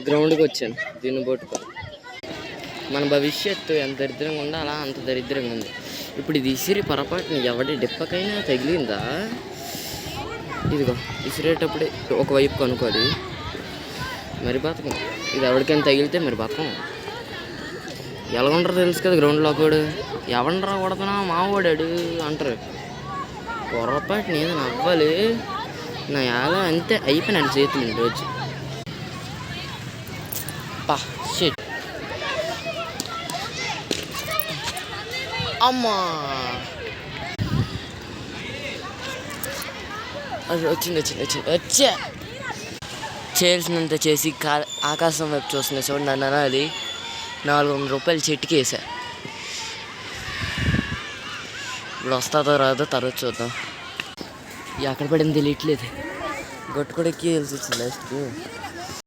గ్రౌండ్కి వచ్చాను దీన్ని పట్టుకొని. మన భవిష్యత్తు ఎంత దరిద్రంగా ఉండాలా అంత దరిద్రంగా ఉంది. ఇప్పుడు ఇది ఇసిరి పొరపాటుని ఎవడి డిప్పకైనా తగిలిందా? ఇదిగో ఇసిరేటప్పుడే ఒకవైపు కనుక్కోవాలి. మరి బతకం ఇది ఎవరికైనా తగిలితే మరి బతకం. ఎలాగుంటారో తెలుసు కదా గ్రౌండ్లో ఒకడు, ఎవడరా కొడుతున్నా మావాడాడు అంటారు. పొరపాటు నేను నవ్వాలి నా ఎలా అంతే అయిపోయినాడు చేతులు రోజు. పా షిట్ అమ్మా వచ్చింది వచ్చా. చేయాల్సినంత చేసి ఆకాశం వైపు చూస్తున్నా చూడండి అన్న. అది 400 రూపాయలు చెట్టుకి వేసా. ఇప్పుడు వస్తుందో రాదో తర్వాత చూద్దాం. ఎక్కడ పడింది తెలియట్లేదు. గొట్టు కూడా ఎక్కి తెలిసి వచ్చింది లాస్ట్కి.